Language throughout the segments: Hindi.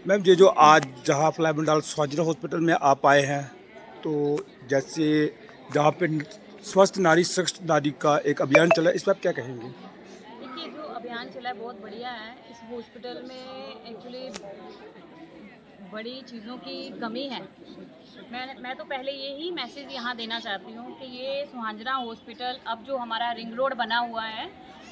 मैम ये जो आज जहाँ फ्लाइमंडाल स्वाजिरा हॉस्पिटल में आप आए हैं, तो जैसे जहाँ पे स्वस्थ नारी सशक्त नारी का एक अभियान चला, इस पर आप क्या कहेंगे? देखिए, जो अभियान चला है बहुत बढ़िया है। इस हॉस्पिटल में एक्चुअली बड़ी चीज़ों की कमी है। मैं तो पहले यही मैसेज यहाँ देना चाहती हूँ कि ये सुहांजना हॉस्पिटल अब जो हमारा रिंग रोड बना हुआ है,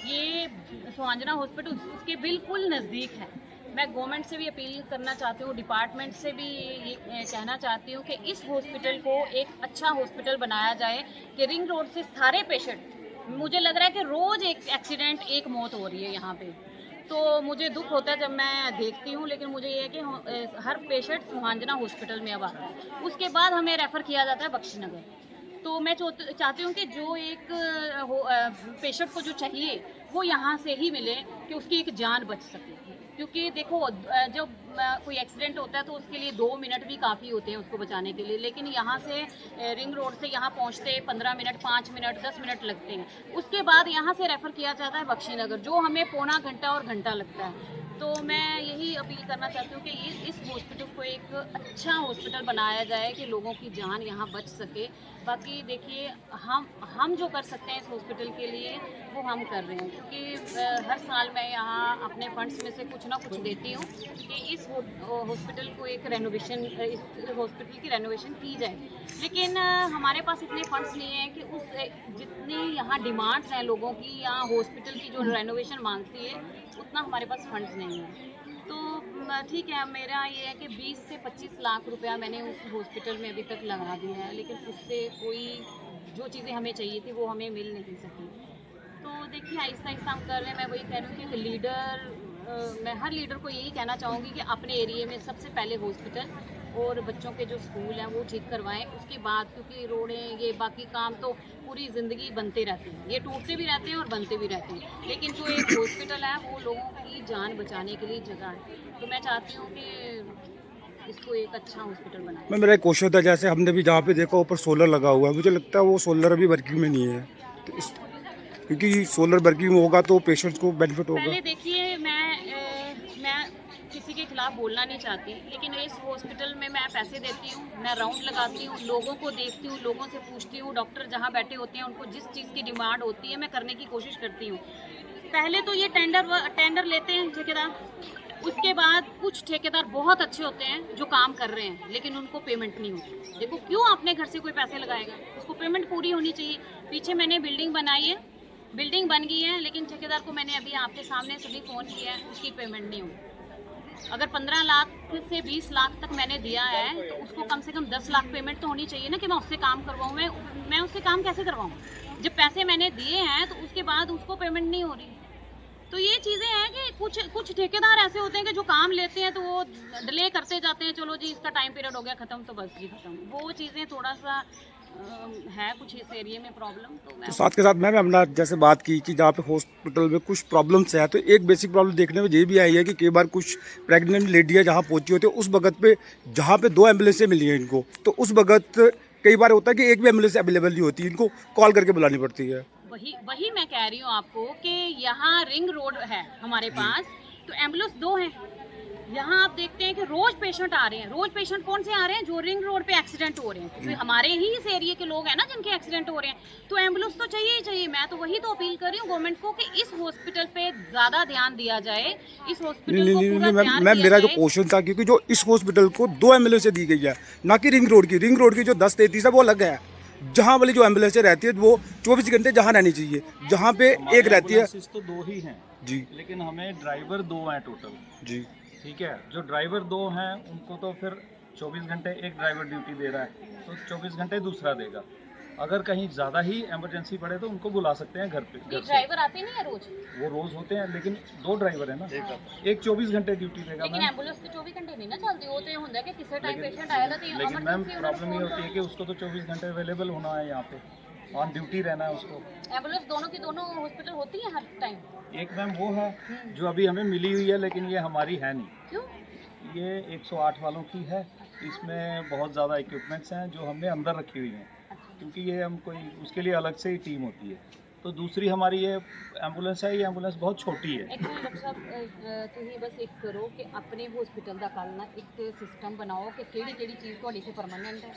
ये सुहांजना हॉस्पिटल उसके बिल्कुल नज़दीक है। मैं गवर्नमेंट से भी अपील करना चाहती हूँ, डिपार्टमेंट से भी ये कहना चाहती हूँ कि इस हॉस्पिटल को एक अच्छा हॉस्पिटल बनाया जाए कि रिंग रोड से सारे पेशेंट, मुझे लग रहा है कि रोज़ एक एक्सीडेंट, एक मौत हो रही है यहाँ पे। तो मुझे दुख होता है जब मैं देखती हूँ, लेकिन मुझे ये है कि हर पेशेंट सुहांजना हॉस्पिटल में अब आता है, उसके बाद हमें रेफ़र किया जाता है बख्शीनगर। तो मैं चाहती हूँ कि जो एक पेशेंट को जो चाहिए वो यहाँ से ही मिले कि उसकी एक जान बच सके। क्योंकि देखो, जब कोई एक्सीडेंट होता है तो उसके लिए 2 मिनट भी काफ़ी होते हैं उसको बचाने के लिए, लेकिन यहाँ से रिंग रोड से यहाँ पहुँचते 15 मिनट, 5 मिनट, 10 मिनट लगते हैं। उसके बाद यहाँ से रेफ़र किया जाता है बख्शीनगर, जो हमें पौना घंटा और घंटा लगता है। तो मैं यही अपील करना चाहती हूँ कि इस हॉस्पिटल को एक अच्छा हॉस्पिटल बनाया जाए कि लोगों की जान यहाँ बच सके। बाकी देखिए, हम जो कर सकते हैं इस हॉस्पिटल के लिए वो हम कर रहे हैं, क्योंकि हर साल मैं यहाँ अपने फंड्स में से कुछ ना कुछ देती हूँ कि इस हॉस्पिटल को एक रेनोवेशन, इस हॉस्पिटल की रेनोवेशन की जाए। लेकिन हमारे पास इतने फंड्स नहीं हैं कि जितनी यहाँ डिमांड्स हैं लोगों की, या हॉस्पिटल की जो रेनोवेशन मांगती है, उतना हमारे पास फंड्स नहीं है। तो ठीक है, मेरा ये है कि 20 से 25 लाख रुपया मैंने उस हॉस्पिटल में अभी तक लगा दिया है, लेकिन उससे कोई जो चीज़ें हमें चाहिए थी वो हमें मिल नहीं सकी। तो देखिए, आहिस्ता आहिस्ता हम कर रहे हैं। मैं वही कह रही हूँ कि मैं हर लीडर को यही कहना चाहूँगी कि अपने एरिया में सबसे पहले हॉस्पिटल और बच्चों के जो स्कूल हैं वो ठीक करवाएं, उसके बाद, क्योंकि रोडें, ये बाकी काम तो पूरी ज़िंदगी बनते रहते हैं, ये टूटते भी रहते हैं और बनते भी रहते हैं, लेकिन जो एक हॉस्पिटल है वो लोगों की जान बचाने के लिए जगह है। तो मैं चाहती हूँ कि इसको एक अच्छा हॉस्पिटल बनाए। मैं मेरा एक क्वेश्चन था, जैसे हमने भी जहाँ पे देखा ऊपर सोलर लगा हुआ है, मुझे लगता है वो सोलर अभी वर्किंग में नहीं है, तो इस क्योंकि सोलर वर्किंग में होगा तो पेशेंट्स को बेनिफिट होगा। पहले देखिए, मैं किसी के खिलाफ बोलना नहीं चाहती, लेकिन इस हॉस्पिटल में मैं पैसे देती हूँ, मैं राउंड लगाती हूँ, लोगों को देखती हूँ, लोगों से पूछती हूँ, डॉक्टर जहाँ बैठे होते हैं उनको जिस चीज़ की डिमांड होती है मैं करने की कोशिश करती हूँ। पहले तो ये टेंडर लेते हैं ठेकेदार, उसके बाद कुछ ठेकेदार बहुत अच्छे होते हैं जो काम कर रहे हैं, लेकिन उनको पेमेंट नहीं होती। देखो, क्यों अपने घर से कोई पैसे लगाएगा, उसको पेमेंट पूरी होनी चाहिए। पीछे मैंने बिल्डिंग बनाई है, बिल्डिंग बन गई है, लेकिन ठेकेदार को मैंने अभी आपके सामने सभी फ़ोन किया है, उसकी पेमेंट नहीं हुई। अगर 15 लाख से 20 लाख तक मैंने दिया है, तो उसको कम से कम 10 लाख पेमेंट तो होनी चाहिए ना, कि मैं उससे काम करवाऊँ। मैं उससे काम कैसे करवाऊँ? जब पैसे मैंने दिए हैं तो उसके बाद उसको पेमेंट नहीं हो रही। तो ये चीज़ें हैं कि कुछ ठेकेदार ऐसे होते हैं कि जो काम लेते हैं तो वो डिले करते जाते हैं, चलो जी इसका टाइम पीरियड हो गया ख़त्म तो बस जी ख़त्म। वो चीज़ें थोड़ा सा है कुछ इस एरिया में प्रॉब्लम, तो मैं तो साथ के साथ मैम हमने जैसे बात की कि जहाँ पे हॉस्पिटल में कुछ प्रॉब्लम्स है, तो एक बेसिक प्रॉब्लम देखने में ये भी आई है कि कई बार कुछ प्रेग्नेंट लेडियाँ जहाँ पहुँची होती है उस वक्त पे जहाँ पे 2 एम्बुलेंसें मिली हैं इनको, तो उस वक्त कई बार होता है कि एक भी एम्बुलेंस अवेलेबल नहीं होती, इनको कॉल करके बुलानी पड़ती है। वही वही मैं कह रही हूँ आपको कि यहाँ रिंग रोड है हमारे जी। पास, तो एम्बुलेंस 2 हैं। यहाँ आप देखते हैं कि रोज पेशेंट आ रहे हैं। रोज पेशेंट कौन से आ रहे हैं? जो रिंग रोड पे एक्सीडेंट हो रहे हैं, क्योंकि हमारे ही इस एरिया के लोग हैं ना जिनके एक्सीडेंट हो रहे हैं। तो एम्बुलेंस तो चाहिए ही चाहिए। मैं तो वही तो अपील कर रही हूँ गवर्नमेंट को कि इस हॉस्पिटल पे ज्यादा ध्यान दिया जाए, इस नहीं हॉस्पिटल नहीं को नहीं पूरा नहीं मैम, तैयार मैम किया मेरा जो जाए। क्वेश्चन था, क्योंकि जो इस हॉस्पिटल को 2 एम्बुलेंसें दी गई है, ना कि रिंग रोड की जो 10-33 है वो अलग है। जहाँ वाली जो एम्बुलेंसें रहती है वो 24 घंटे जहाँ रहनी चाहिए, जहाँ पे एक हमारे रहती है। एम्बुलेंसेस तो 2 ही हैं, जी। लेकिन हमें ड्राइवर 2 हैं टोटल। जी। ठीक है, जो ड्राइवर 2 हैं उनको तो फिर 24 घंटे एक ड्राइवर ड्यूटी दे रहा है, तो 24 घंटे दूसरा देगा। अगर कहीं ज़्यादा ही इमरजेंसी पड़े तो उनको बुला सकते हैं घर से। ड्राइवर आते नहीं है रोज, वो रोज़ होते हैं, लेकिन 2 ड्राइवर है ना, एक 24 घंटे ड्यूटी देगा लेकिन मैम। एम्बुलेंस तो 24 घंटे नहीं ना चलती। वो तो होता है कि किसी टाइम लेकिन पेशेंट आया था तो लेकिन मैम इमरजेंसी प्रॉब्लम ये होती है कि उसको तो 24 घंटे अवेलेबल होना है, यहाँ पे ऑन ड्यूटी रहना है उसको। एम्बुलेंस दोनों की दोनों हॉस्पिटल होती है हर टाइम। एक मैम वो है जो अभी हमें मिली हुई है, लेकिन ये हमारी है नहीं। क्यों? ये 108 वालों की है। इसमें बहुत ज़्यादा इक्विपमेंट्स हैं जो हमने अंदर रखी हुई हैं, क्योंकि ये हम कोई उसके लिए अलग से ही टीम होती है, तो दूसरी हमारी ये एम्बुलेंस है, ये एम्बुलेंस बहुत छोटी है। एक्चुअली डॉक्टर साहब तुसीं बस एक करो कि अपने हॉस्पिटल ਦਾ ਕੱਲ ਨਾ ਇੱਕ ਸਿਸਟਮ ਬਣਾਓ ਕਿ ਕਿਹੜੀ ਕਿਹੜੀ ਚੀਜ਼ ਤੁਹਾਡੀ ਇੱਥੇ ਪਰਮਾਨੈਂਟ ਹੈ,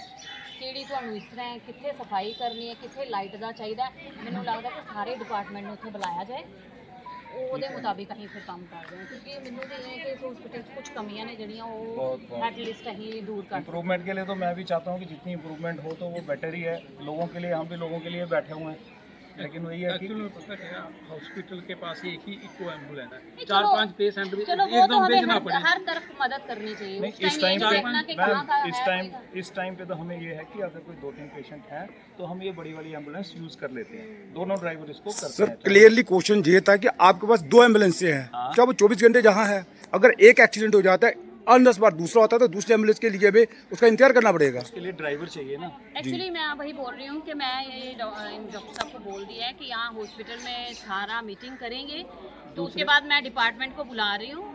ਕਿਹੜੀ ਤੁਹਾਨੂੰ ਇਸ ਤਰ੍ਹਾਂ ਹੈ, ਕਿੱਥੇ ਸਫਾਈ ਕਰਨੀ ਹੈ, ਕਿੱਥੇ ਲਾਈਟ ਦਾ ਚਾਹੀਦਾ ਹੈ। ਮੈਨੂੰ ਲੱਗਦਾ ਕਿ ਸਾਰੇ ਡਿਪਾਰਟਮੈਂਟ ਨੂੰ ਉੱਥੇ ਬੁਲਾਇਆ ਜਾਏ, ਉਹਦੇ ਮੁਤਾਬਿਕ ਅਸੀਂ ਫਿਰ ਕੰਮ ਕਰਦੇ ਹਾਂ, ਕਿਉਂਕਿ ਮੈਨੂੰ ਤਾਂ ਇਹ ਹੈ ਕਿ ਇਸ ਹਸਪੀਟਲ 'ਚ ਕੁਝ ਕਮੀਆਂ ਨੇ ਜਿਹੜੀਆਂ ਉਹ ਐਟਲੀਸਟ ਅਸੀਂ दूर कर इम्प्रूवमेंट के लिए तो मैं भी चाहता हूँ कि जितनी इम्प्रूवमेंट हो तो वो बेटर ही है लोगों के लिए। हम भी लोगों के लिए बैठे हुए हैं, लेकिन वही है कि एक्चुअली में पता क्या है, हॉस्पिटल के पास एक ही इको एम्बुलेंस है, नहीं, 4-5 पेशेंट भी चलो वो तो एकदम हमें भेजना हर, पड़ेगा। हर तरफ मदद करनी चाहिए। नहीं, उस टाइम ये देखना कि कहाँ का है इस टाइम पे तो हमें ये है कि अगर कोई 2-3 पेशेंट हैं तो हम ये बड़ी वाली एम्बुलेंस यूज कर लेते हैं, दोनों ड्राइवर इसको करते सर हैं। क्लियरली क्वेश्चन ये था कि आपके पास 2 एम्बुलेंसें हैं, हाँ। क्या वो 24 घंटे जहाँ है, अगर एक एक्सीडेंट हो जाता है अन 10 बार दूसरा होता है तो दूसरे एम्बुलेंस के लिए भी उसका इंतजार करना पड़ेगा। उसके लिए ड्राइवर चाहिए ना। एक्चुअली मैं वही बोल रही हूँ कि मैं ये डॉक्टर साहब को बोल दिया है कि यहाँ हॉस्पिटल में सारा मीटिंग करेंगे, तो उसके बाद मैं डिपार्टमेंट को बुला रही हूँ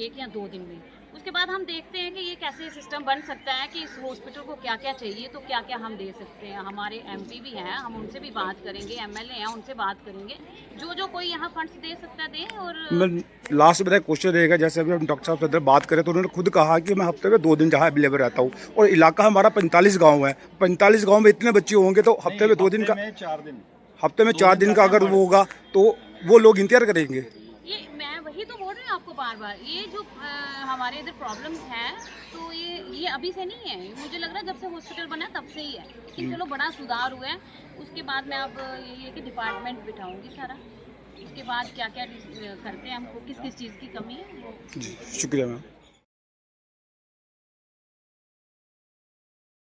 1 या 2 दिन में। उसके बाद हम देखते हैं कि ये कैसे सिस्टम बन सकता है कि इस हॉस्पिटल को क्या क्या चाहिए, तो क्या क्या हम दे सकते हैं। हमारे एमपी भी हैं, हम उनसे भी बात करेंगे, एमएलए हैं उनसे बात करेंगे, जो जो कोई यहाँ फंड्स दे सकता है दें। और मैं लास्ट में क्वेश्चन रहेगा, जैसे अभी हम डॉक्टर साहब से अंदर बात करें तो उन्होंने खुद कहा कि मैं हफ्ते में 2 दिन जहाँ अवेलेबल रहता हूँ, और इलाका हमारा 45 गाँव है, 45 गाँव में इतने बच्चे होंगे तो हफ्ते में 2 दिन का, में 4 दिन हफ्ते में 4 दिन का अगर वो होगा तो वो लोग इंतजार करेंगे। ये मैं वही तो बोल रही हूँ आपको बार बार, ये जो हमारे इधर प्रॉब्लम्स हैं तो ये अभी से नहीं है, मुझे लग रहा है जब से हॉस्पिटल बना तब से ही है, लेकिन चलो बड़ा सुधार हुआ है। उसके बाद मैं अब ये है कि डिपार्टमेंट बिठाऊंगी सारा, उसके बाद क्या क्या करते हैं, हमको किस किस चीज़ की कमी है वो। जी शुक्रिया मैम।